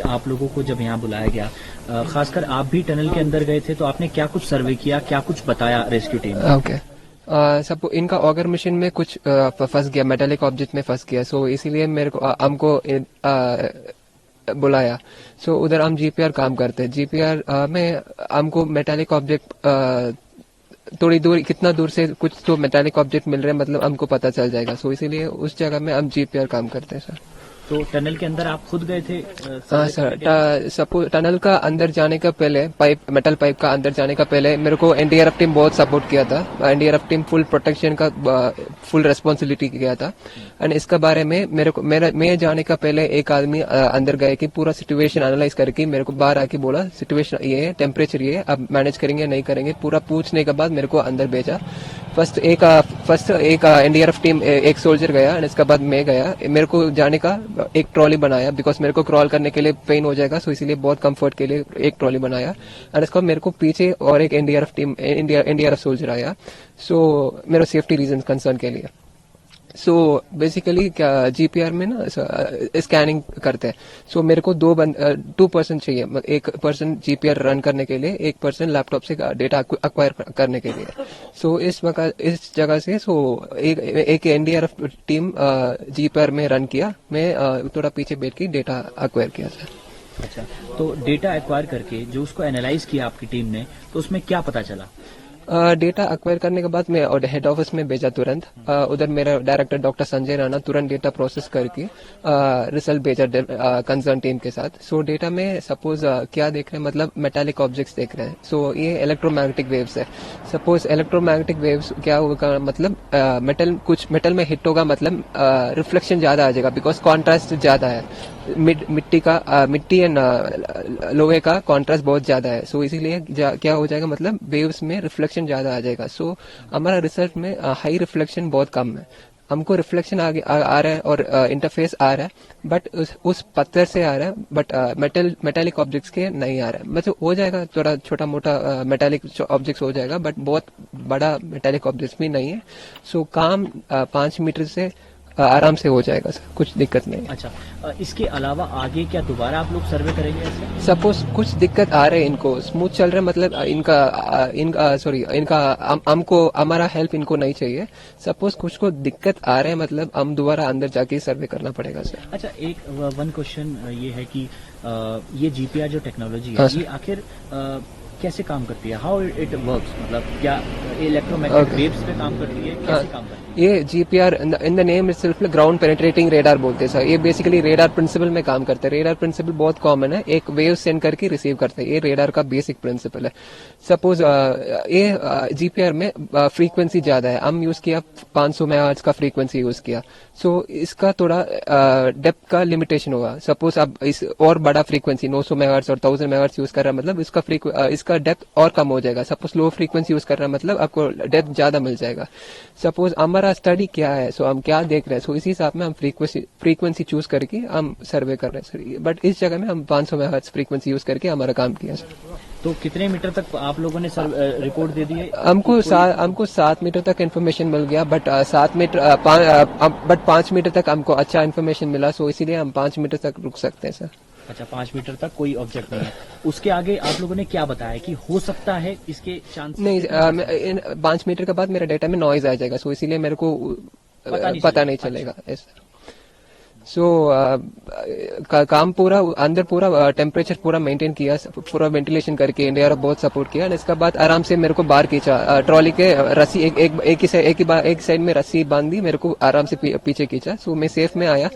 आप लोगों को जब यहाँ बुलाया गया, खासकर आप भी टनल के अंदर गए थे, तो आपने क्या कुछ सर्वे किया, क्या कुछ बताया रेस्क्यू टीम ने? ओके, सब इनका ऑगर मशीन में कुछ फंस गया, मेटालिक ऑब्जेक्ट में फंस गया, सो इसीलिए मेरे को हमको बुलाया। सो उधर हम जीपीआर काम करते हैं। जीपीआर में हमको मेटालिक ऑब्जेक्ट थोड़ी दूर, कितना दूर से कुछ तो मेटालिक ऑब्जेक्ट मिल रहे हैं, मतलब हमको पता चल जाएगा। सो इसीलिए उस जगह में हम जीपीआर काम करते हैं सर। तो टनल के अंदर आप खुद गए थे? हाँ सर, सपोज टनल का अंदर जाने का पहले, मेटल पाइप का अंदर जाने का पहले मेरे को एनडीआरएफ टीम बहुत सपोर्ट किया था। एनडीआरएफ टीम फुल प्रोटेक्शन का फुल रेस्पॉन्सिबिलिटी किया था। एंड इसके बारे में मैं जाने का पहले एक आदमी अंदर गए कि पूरा सिचुएशन एनालाइज करके मेरे को बाहर आके बोला सिचुएशन ये है, टेम्परेचर ये है, अब मैनेज करेंगे नहीं करेंगे, पूरा पूछने के बाद मेरे को अंदर भेजा। फर्स्ट एक एनडीआरएफ टीम, एक सोल्जर गया, एंड इसके बाद मैं गया। मेरे को जाने का एक ट्रॉली बनाया, बिकॉज मेरे को क्रॉल करने के लिए पेन हो जाएगा, सो इसीलिए बहुत कंफर्ट के लिए एक ट्रॉली बनाया। एंड इसका मेरे को पीछे और एक एनडीआरएफ सोल्जर आया, सो मेरे सेफ्टी रीजन कंसर्न के लिए। सो बेसिकली क्या जीपीआर में ना स्कैनिंग करते हैं। सो मेरे को 2 पर्सन चाहिए, एक पर्सन जीपीआर रन करने के लिए, एक पर्सन लैपटॉप से डेटा अक्वायर करने के लिए। सो इस जगह से एक एनडीआरएफ टीम जीपीआर में रन किया, मैं थोड़ा पीछे बैठ के डेटा अक्वायर किया सर। अच्छा, तो डेटा एक्वायर करके जो उसको एनालाइज किया आपकी टीम ने, तो उसमें क्या पता चला? डेटा अक्वायर करने के बाद मैं हेड ऑफिस में भेजा तुरंत। उधर मेरा डायरेक्टर डॉक्टर संजय राणा तुरंत डेटा प्रोसेस करके रिजल्ट भेजा कंसर्न टीम के साथ। सो डेटा में सपोज क्या देख रहे हैं, मतलब मेटालिक ऑब्जेक्ट्स देख रहे हैं। सो ये इलेक्ट्रोमैग्नेटिक वेव्स है। सपोज इलेक्ट्रोमैग्नेटिक वेव्स क्या होगा, मतलब मेटल में हिट होगा, मतलब रिफ्लेक्शन ज्यादा आ जाएगा, बिकॉज कॉन्ट्रास्ट ज्यादा है। मिट्टी एंड लोहे का कॉन्ट्रास्ट बहुत ज्यादा है। सो इसीलिए क्या हो जाएगा, मतलब वेव्स में रिफ्लेक्शन ज्यादा आ जाएगा। सो हमारा रिसर्च में हाई रिफ्लेक्शन बहुत कम है। हमको रिफ्लेक्शन आ रहा है और इंटरफेस आ रहा है, बट उस पत्थर से आ रहा है, बट मेटालिक ऑब्जेक्ट्स के नहीं आ रहा है। मतलब हो जाएगा, थोड़ा छोटा मोटा मेटालिक ऑब्जेक्ट्स हो जाएगा, बट बहुत बड़ा मेटालिक ऑब्जेक्ट्स भी नहीं है। सो काम 5 मीटर से आराम से हो जाएगा सर, कुछ दिक्कत नहीं। अच्छा, इसके अलावा आगे क्या दोबारा आप लोग सर्वे करेंगे ऐसे? सपोज कुछ दिक्कत आ रहे हैं, इनको स्मूथ चल रहा है, मतलब हमको हमारा हेल्प इनको नहीं चाहिए। सपोज कुछ को दिक्कत आ रहे हैं, मतलब हम दोबारा अंदर जाके सर्वे करना पड़ेगा सर। अच्छा, एक वन क्वेश्चन ये है कि ये जीपीआर जो टेक्नोलॉजी है, ये आखिर कैसे काम करती है? हाउ इट वर्क्स, मतलब क्या इलेक्ट्रोमैग्नेटिक वेव्स पे काम करती है, कैसे काम करती है? ये GPR in the name itself ground penetrating radar बोलते हैं सर। ये बेसिकली रेडार प्रिंसिपल में काम करते हैं। रेडार प्रिंसिपल बहुत कॉमन है, एक वेव सेंड करके रिसीव करते हैं। ये रेडार का बेसिक प्रिंसिपल है। सपोज ये जीपीआर में फ्रीक्वेंसी ज्यादा है, हम यूज किया 500 मेगाहर्ट्ज का फ्रीक्वेंसी यूज किया। सो इसका थोड़ा डेप्थ का लिमिटेशन होगा। सपोज आप इस और बड़ा फ्रीक्वेंसी 900 मेगाहर्ट्ज और 1000 मेगाहर्ट्ज यूज कर रहा है, मतलब इसका डेप्थ और कम हो जाएगा। सपोज लो फ्रीक्वेंसी यूज कर रहा है, मतलब आपको डेप्थ ज्यादा मिल जाएगा। सपोज हमारा स्टडी क्या है, सो हम क्या देख रहे हैं, सो इसी हिसाब में हम फ्रीक्वेंसी चूज करके हम सर्वे कर रहे हैं सर। बट इस जगह में हम 500 मेगाहर्ट्ज फ्रीक्वेंसी यूज करके हमारा काम किया सर। तो कितने मीटर तक आप लोगों ने रिपोर्ट दे दी है? हमको 7 मीटर तक इन्फॉर्मेशन मिल गया, बट 5 मीटर तक हमको अच्छा इन्फॉर्मेशन मिला, सो इसीलिए हम 5 मीटर तक रुक सकते हैं सर। अच्छा, 5 मीटर तक कोई ऑब्जेक्ट नहीं है। उसके आगे आप लोगों ने क्या बताया कि हो सकता है इसके चांस? नहीं, 5 मीटर के बाद मेरे डेटा में नॉइज आ जाएगा, सो इसीलिए मेरे को पता नहीं चलेगा। अच्छा। सो काम पूरा अंदर पूरा टेम्परेचर पूरा मेंटेन किया, पूरा वेंटिलेशन करके इंडिया बहुत सपोर्ट किया। इसके बाद आराम से मेरे को बाहर खींचा, ट्रॉली के रस्सी एक साइड में रस्सी बांधी, मेरे को आराम से पीछे खींचा। सो मैं सेफ में आया।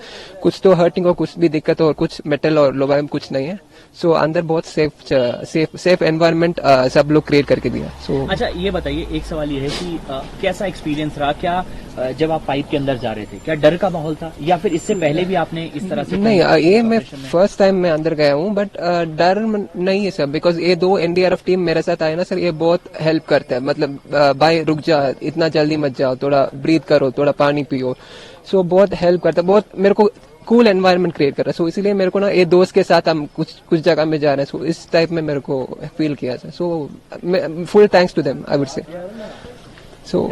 कुछ तो हर्टिंग और कुछ भी दिक्कत और कुछ मेटल और लोहा में कुछ नहीं है। सो अंदर बहुत सेफ एनवायरनमेंट सब लोग क्रिएट करके दिया। सो अच्छा, ये बताइए, एक सवाल ये है कि कैसा एक्सपीरियंस रहा? क्या जब आप पाइप के अंदर जा रहे थे, क्या डर का माहौल था, या फिर इससे पहले भी आपने इस तरह से? नहीं, ये मैं फर्स्ट टाइम मैं अंदर गया हूँ, बट डर नहीं है सर, बिकॉज ये 2 एनडीआरएफ टीम मेरे साथ आए ना सर, ये बहुत हेल्प करते हैं। मतलब भाई रुक जा, इतना जल्दी मत जाओ, थोड़ा ब्रीथ करो, थोड़ा पानी पियो। सो बहुत हेल्प करता है, बहुत मेरे को कूल एनवायरनमेंट क्रिएट कर रहा है। सो इसीलिए मेरे को ना ये दोस्त के साथ हम कुछ जगह में जा रहे हैं, सो इस टाइप में मेरे को फील किया sir. So full thanks to them I would say. So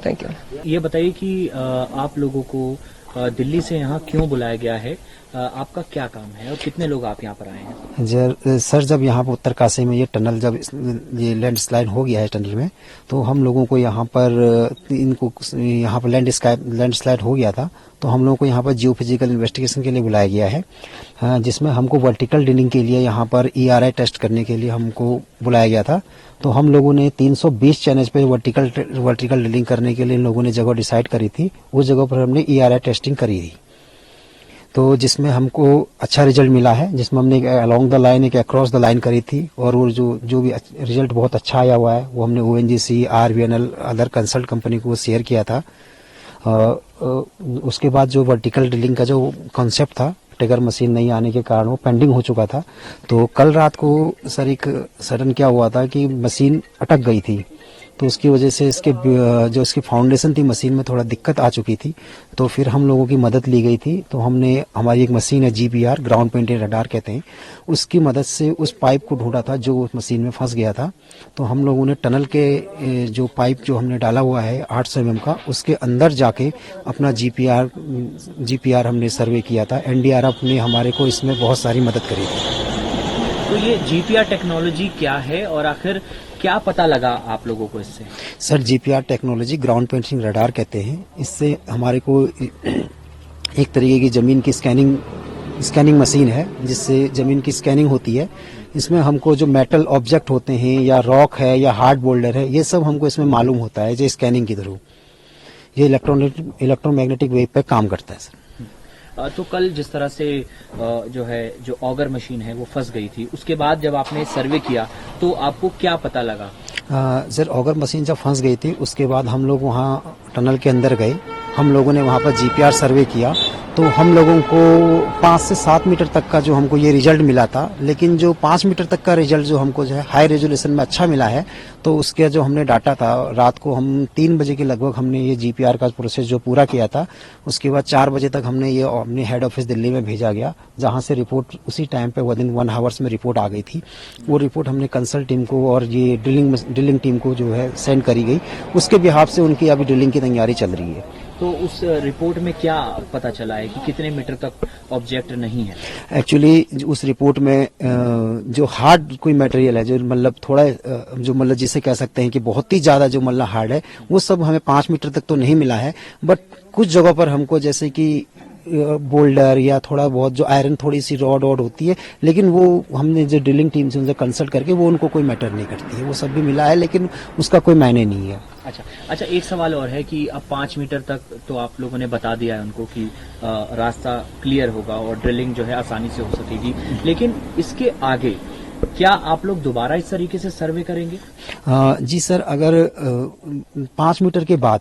thank you. ये बताइए कि आप लोगों को दिल्ली से यहाँ क्यों बुलाया गया है, आपका क्या काम है और कितने लोग आप यहाँ पर आए हैं? सर जब यहाँ पर उत्तरकाशी में ये टनल जब ये लैंडस्लाइड हो गया है टनल में, तो हम लोगों को यहाँ पर यहाँ पर लैंडस्लाइड हो गया था, तो हम लोगों को यहाँ पर जियो फिजिकल इन्वेस्टिगेशन के लिए बुलाया गया है, जिसमें हमको वर्टिकल ड्रिलिंग के लिए यहाँ पर ERI टेस्ट करने के लिए हमको बुलाया गया था। तो हम लोगों ने 320 चैनल्स पे वर्टिकल ड्रिलिंग करने के लिए इन लोगों ने जगह डिसाइड करी थी। उस जगह पर हमने ERI टेस्टिंग करी थी, तो जिसमें हमको अच्छा रिजल्ट मिला है, जिसमें हमने अलोंग द लाइन एक अक्रॉस द लाइन करी थी, और वो जो भी रिजल्ट बहुत अच्छा आया हुआ है वो हमने ONGC, RVNL other consult company को शेयर किया था। उसके बाद जो वर्टिकल ड्रिलिंग का जो कॉन्सेप्ट था, टिगर मशीन नहीं आने के कारण वो पेंडिंग हो चुका था। तो कल रात को सर एक सडन क्या हुआ था कि मशीन अटक गई थी, तो उसकी वजह से जो इसकी फाउंडेशन थी मशीन में थोड़ा दिक्कत आ चुकी थी। तो फिर हम लोगों की मदद ली गई थी। तो हमने हमारी एक मशीन है GPR, ग्राउंड पेंटेड रडार कहते हैं, उसकी मदद से उस पाइप को ढूंढा था जो उस मशीन में फंस गया था। तो हम लोगों ने टनल के जो पाइप जो हमने डाला हुआ है 800 mm का, उसके अंदर जाके अपना GPR हमने सर्वे किया था। NDRF ने हमारे को इसमें बहुत सारी मदद करी थी। तो ये GPR टेक्नोलॉजी क्या है और आखिर क्या पता लगा आप लोगों को इससे? Sir GPR technology ground painting radar कहते हैं। इससे हमारे को एक तरीके की जमीन की स्कैनिंग मशीन है, जिससे जमीन की स्कैनिंग होती है। इसमें हमको जो मेटल ऑब्जेक्ट होते हैं या रॉक है या हार्ड बोल्डर है, ये सब हमको इसमें मालूम होता है जो स्कैनिंग के थ्रू। ये इलेक्ट्रोमैग्नेटिक वेव पे काम करता है सर। तो कल जिस तरह से जो ऑगर मशीन है वो फंस गई थी, उसके बाद जब आपने सर्वे किया तो आपको क्या पता लगा? सर ऑगर मशीन जब फंस गई थी उसके बाद हम लोग वहाँ टनल के अंदर गए। हम लोगों ने वहाँ पर GPR सर्वे किया, तो हम लोगों को 5 से 7 मीटर तक का जो हमको ये रिजल्ट मिला था। लेकिन जो 5 मीटर तक का रिजल्ट जो हमको जो है हाई रेजोल्यूशन में अच्छा मिला है, तो उसके जो हमने डाटा था, रात को हम 3 बजे के लगभग हमने ये GPR का प्रोसेस जो पूरा किया था। उसके बाद 4 बजे तक हमने ये अपने हेड ऑफिस दिल्ली में भेजा गया, जहाँ से रिपोर्ट उसी टाइम पे विदिन 1 आवर्स में रिपोर्ट आ गई थी। वो रिपोर्ट हमने कंसल्ट टीम को और ये ड्रिलिंग टीम को जो है सेंड करी गई। उसके बिहाफ से उनकी अभी ड्रिलिंग की तैयारी चल रही है। तो उस रिपोर्ट में क्या पता चला है कि कितने मीटर तक ऑब्जेक्ट नहीं है? एक्चुअली उस रिपोर्ट में जो हार्ड कोई मटेरियल है, जो मतलब थोड़ा जो मतलब जिसे कह सकते हैं कि बहुत ही ज्यादा जो मतलब हार्ड है, वो सब हमें 5 मीटर तक तो नहीं मिला है। बट कुछ जगह पर हमको जैसे कि बोल्डर या थोड़ा बहुत जो आयरन थोड़ी सी रॉड होती है, लेकिन वो हमने जो ड्रिलिंग टीम से उनसे कंसल्ट करके वो उनको कोई मैटर नहीं करती है, वो सब भी मिला है, लेकिन उसका कोई मायने नहीं है। अच्छा, एक सवाल और है कि अब 5 मीटर तक तो आप लोगों ने बता दिया है उनको कि रास्ता क्लियर होगा और ड्रिलिंग जो है आसानी से हो सकेगी, लेकिन इसके आगे क्या आप लोग दोबारा इस तरीके से सर्वे करेंगे? जी सर, अगर 5 मीटर के बाद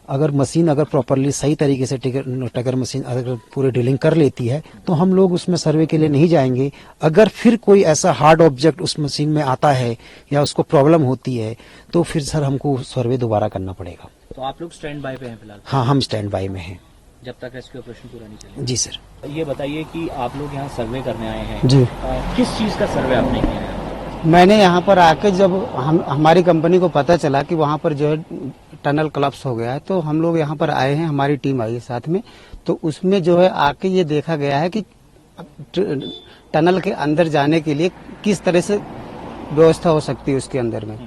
अगर मशीन अगर प्रॉपरली सही तरीके से टगर मशीन अगर पूरी ड्रिलिंग कर लेती है, तो हम लोग उसमें सर्वे के लिए नहीं जाएंगे। अगर फिर कोई ऐसा हार्ड ऑब्जेक्ट उस मशीन में आता है या उसको प्रॉब्लम होती है, तो फिर सर हमको सर्वे दोबारा करना पड़ेगा। तो आप लोग स्टैंड बाय पे हैं फिलहाल? हाँ, हम स्टैंड बाय में हैं जब तक रेस्क्यू ऑपरेशन पूरा नहीं चलेगा। जी सर। ये बताइए कि आप लोग यहाँ सर्वे करने आए हैं जी। किस चीज का सर्वे आपने किया है? मैंने यहाँ पर आके जब हमारी कंपनी को पता चला कि वहाँ पर जो है टनल कोलैप्स हो गया है, तो हम लोग यहाँ पर आए हैं, हमारी टीम आई है साथ में। तो उसमें जो है आके ये देखा गया है कि टनल के अंदर जाने के लिए किस तरह से व्यवस्था हो सकती है उसके अंदर में।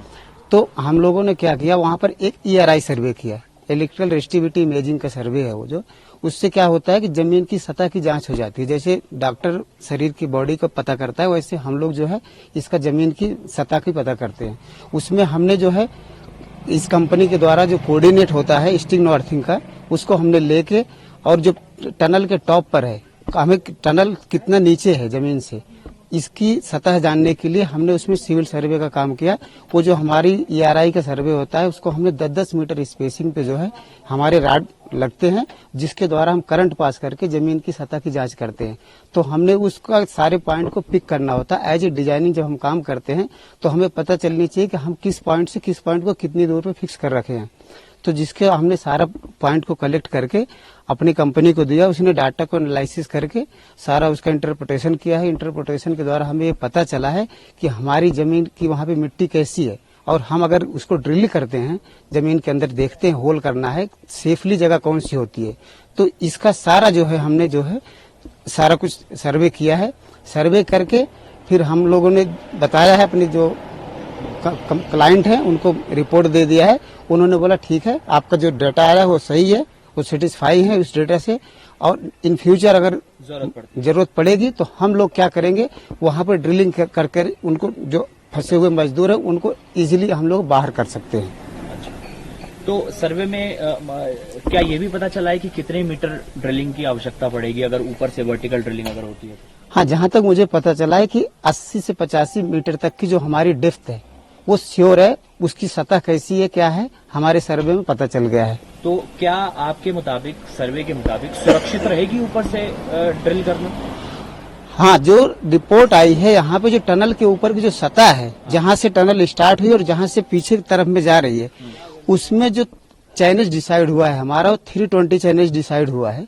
तो हम लोगों ने क्या किया, वहाँ पर एक ERI सर्वे किया, इलेक्ट्रिकल रेजिस्टिविटी इमेजिंग का सर्वे है वो। जो उससे क्या होता है कि जमीन की सतह की जांच हो जाती है। जैसे डॉक्टर शरीर की बॉडी को पता करता है, वैसे हम लोग जो है इसका जमीन की सतह की पता करते हैं। उसमें हमने जो है इस कंपनी के द्वारा जो कोऑर्डिनेट होता है स्टिंग नॉर्थिंग का, उसको हमने लेके, और जो टनल के टॉप पर है, हमें टनल कितना नीचे है जमीन से, इसकी सतह जानने के लिए हमने उसमें सिविल सर्वे का काम किया। वो जो हमारी ERI का सर्वे होता है, उसको हमने 10-10 मीटर स्पेसिंग पे जो है हमारे राड लगते हैं, जिसके द्वारा हम करंट पास करके जमीन की सतह की जांच करते हैं। तो हमने उसका सारे पॉइंट को पिक करना होता है। एज ए डिजाइनिंग जब हम काम करते हैं तो हमें पता चलनी चाहिए कि हम किस पॉइंट से किस पॉइंट को कितनी दूर पे फिक्स कर रखे हैं। तो जिसके हमने सारा पॉइंट को कलेक्ट करके अपनी कंपनी को दिया, उसने डाटा को एनालिसिस करके सारा उसका इंटरप्रिटेशन किया है। इंटरप्रिटेशन के द्वारा हमें ये पता चला है कि हमारी जमीन की वहाँ पे मिट्टी कैसी है, और हम अगर उसको ड्रिल करते हैं, जमीन के अंदर देखते हैं होल करना है, सेफली जगह कौन सी होती है। तो इसका सारा जो है हमने जो है सारा कुछ सर्वे किया है। सर्वे करके फिर हम लोगों ने बताया है अपने जो क्लाइंट हैं उनको रिपोर्ट दे दिया है। उन्होंने बोला ठीक है, आपका जो डाटा आया है वो सही है, वो सेटिस्फाई है उस डेटा से, और इन फ्यूचर अगर जरूरत पड़ेगी तो हम लोग क्या करेंगे, वहां पर ड्रिलिंग कर उनको जो फंसे हुए मजदूर है उनको इजीली हम लोग बाहर कर सकते हैं। तो सर्वे में क्या ये भी पता चला है कि कितने मीटर ड्रिलिंग की आवश्यकता पड़ेगी अगर ऊपर से वर्टिकल ड्रिलिंग अगर होती है? हाँ, जहां तक मुझे पता चला है कि 80 से 85 मीटर तक की जो हमारी डेप्थ है वो श्योर है। उसकी सतह कैसी है क्या है हमारे सर्वे में पता चल गया है। तो क्या आपके मुताबिक, सर्वे के मुताबिक सुरक्षित रहेगी ऊपर से ड्रिल करना? हाँ, जो रिपोर्ट आई है यहाँ पे जो टनल के ऊपर की जो सतह है, जहाँ से टनल स्टार्ट हुई और जहाँ से पीछे की तरफ में जा रही है, उसमें जो चैनेज डिसाइड हुआ है हमारा, वो 320 चैनेज डिसाइड हुआ है।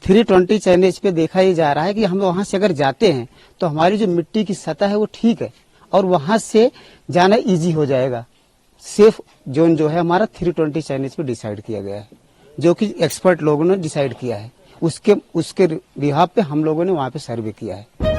320 चैनेज पे देखा ये जा रहा है कि हम वहां से अगर जाते हैं तो हमारी जो मिट्टी की सतह है वो ठीक है और वहां से जाना इजी हो जाएगा। सेफ जोन जो है हमारा 320 चैनेज पे डिसाइड किया गया है, जो कि एक्सपर्ट लोगों ने डिसाइड किया है। उसके बिहाफ पे हम लोगों ने वहां पे सर्वे किया है।